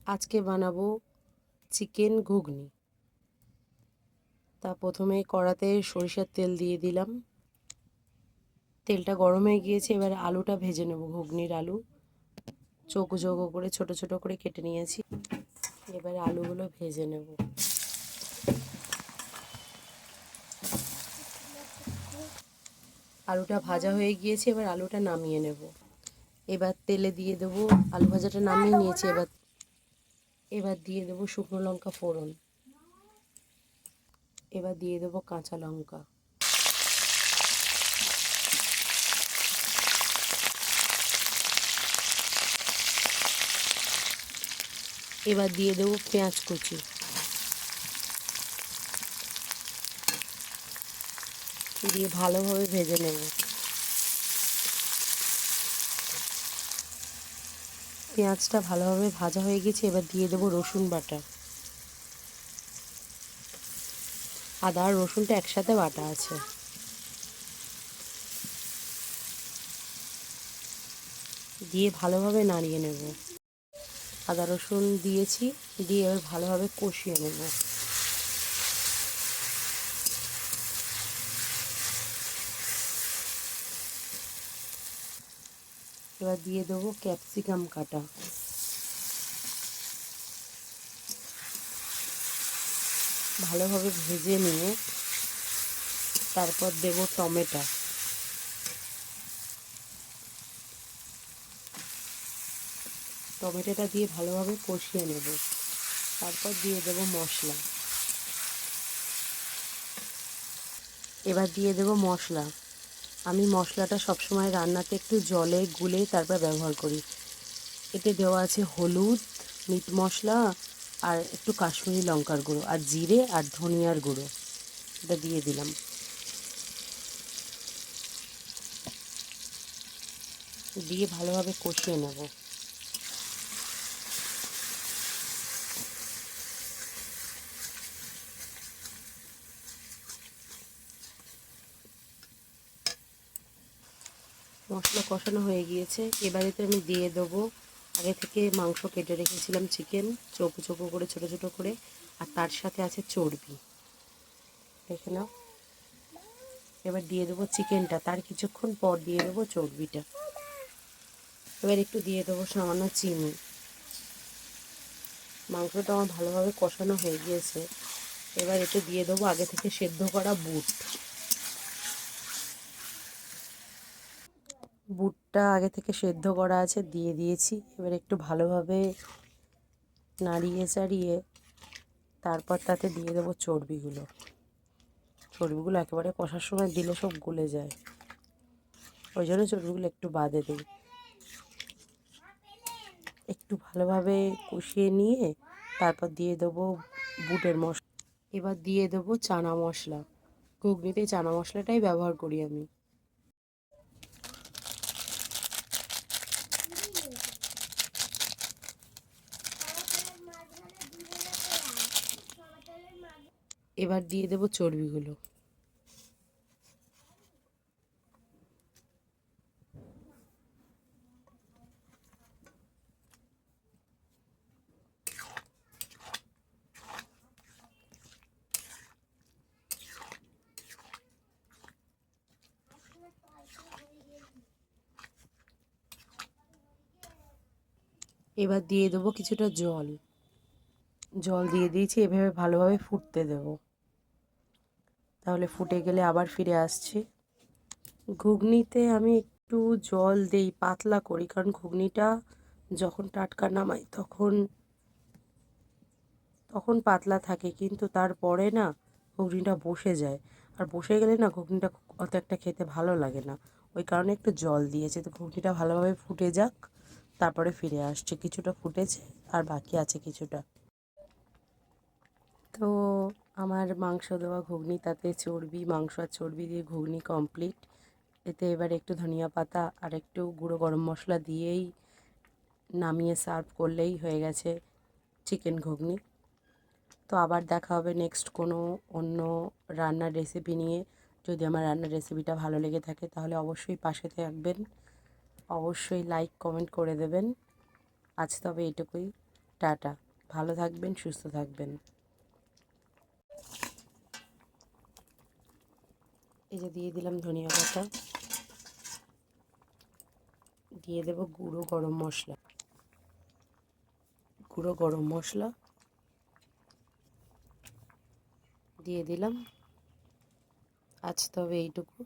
আজকে বানাবো চিকেন ঘুগনি। তা প্রথমে কড়াতে সরিষার তেল দিয়ে দিলাম। তেলটা গরম হয়ে গিয়েছে, এবার আলুটা ভেজে নেব। ঘুগনির আলু চৌকো চৌকো করে ছোট ছোট করে কেটে নিয়েছি। এবারে আলুগুলো ভেজে নেব। আলুটা ভাজা হয়ে গিয়েছে, এবার আলুটা নামিয়ে নেব। এবার তেলে দিয়ে দেবো, আলু ভাজাটা নামিয়ে নিয়েছি। এবার দিয়ে দেবো শুকনো লঙ্কা ফোড়ন। এবার দিয়ে দেবো কাঁচা লঙ্কা। এবার দিয়ে দেবো পেঁয়াজ কুচি। দিয়ে ভালোভাবে ভেজে নেব। পেঁয়াজটা ভালোভাবে ভাজা হয়ে গেছে, এবার দিয়ে দেবো রসুন বাটা। আদা আর রসুনটা একসাথে বাটা আছে। দিয়ে ভালোভাবে নাড়িয়ে নেব। আদা রসুন দিয়েছি, দিয়ে এবার ভালোভাবে কষিয়ে নেব। এবার দিয়ে দেবো ক্যাপসিকাম কাটা। ভালোভাবে ভেজে নিয়ে তারপর দেবো টমেটো। টমেটোটা দিয়ে ভালোভাবে কষিয়ে নেব। তারপর দিয়ে দেবো মশলা। এবার দিয়ে দেবো মশলা। আমি মশলাটা সবসময় রান্নাতে একটু জলে গুলে তারপর ব্যবহার করি। এতে দেওয়া আছে হলুদ, মিট মশলা আর একটু কাশ্মীরি লঙ্কার গুঁড়ো আর জিরে আর ধনিয়ার গুঁড়ো। এটা দিয়ে দিলাম। দিয়ে ভালোভাবে কষিয়ে নেব। মশলা কষানো হয়ে গিয়েছে, এবারেতে আমি দিয়ে দেবো আগে থেকে মাংস কেটে রেখেছিলাম, চিকেন চৌকো চৌকো করে ছোটো ছোটো করে, আর তার সাথে আছে চর্বি। দেখে নাও। এবার দিয়ে দেবো চিকেনটা, তার কিছুক্ষণ পর দিয়ে দেবো চর্বিটা। এবার একটু দিয়ে দেবো সামান্য চিনি। মাংসটা আমার ভালোভাবে কষানো হয়ে গিয়েছে। এবার এতে দিয়ে দেবো আগে থেকে সেদ্ধ করা বুট। বুটটা আগে থেকে সেদ্ধ করা আছে, দিয়ে দিয়েছি। এবার একটু ভালোভাবে নাড়িয়ে চাড়িয়ে তারপর তাতে দিয়ে দেবো চর্বিগুলো। চর্বিগুলো একেবারে কষার সময় দিলে সব গলে যায়, ওই জন্য চর্বিগুলো একটু বাদে দিই। একটু ভালোভাবে কষিয়ে নিয়ে তারপর দিয়ে দেবো বুটের মশলা। এবার দিয়ে দেবো চানা মশলা। ঘুগনিতে চানা মশলাটাই ব্যবহার করি আমি। এবার দিয়ে দেবো চর্বিগুলো। এবার দিয়ে দেবো কিছুটা জল। জল দিয়ে দিয়েছি, এভাবে ভালোভাবে ফুটতে দেবো। তাহলে ফুটে গেলে আবার ফিরে আসছি। ঘুগনিতে আমি একটু জল দেই, পাতলা করি, কারণ ঘুগনিটা যখন টাটকা নামাই তখন তখন পাতলা থাকে, কিন্তু তারপরে না ঘুগনিটা বসে যায়। আর বসে গেলে না ঘুগনিটা অত একটা খেতে ভালো লাগে না। ওই কারণে একটু জল দিয়েছি, তো ঘুগনিটা ভালোভাবে ফুটে যাক, তারপরে ফিরে আসছে। কিছুটা ফুটেছে আর বাকি আছে কিছুটা। তো আমার মাংস দেওয়া ঘুগনি, তাতে চর্বি, মাংস আর চর্বি দিয়ে ঘুগনি কমপ্লিট। এতে এবার একটু ধনিয়া পাতা আর একটু গুঁড়ো গরম মশলা দিয়েই নামিয়ে সার্ভ করলেই হয়ে গেছে চিকেন ঘুগনি। তো আবার দেখা হবে নেক্সট কোনো অন্য রান্নার রেসিপি নিয়ে। যদি আমার রান্নার রেসিপিটা ভালো লেগে থাকে তাহলে অবশ্যই পাশে থাকবেন, অবশ্যই লাইক কমেন্ট করে দেবেন। আজ তবে এটুকুই। টাটা। ভালো থাকবেন, সুস্থ থাকবেন। এই যে দিয়ে দিলাম ধনিয়া পাতা, দিয়ে দেব গুঁড়ো গরম মশলা, দিয়ে দিলাম। আজ তবে এইটুকু।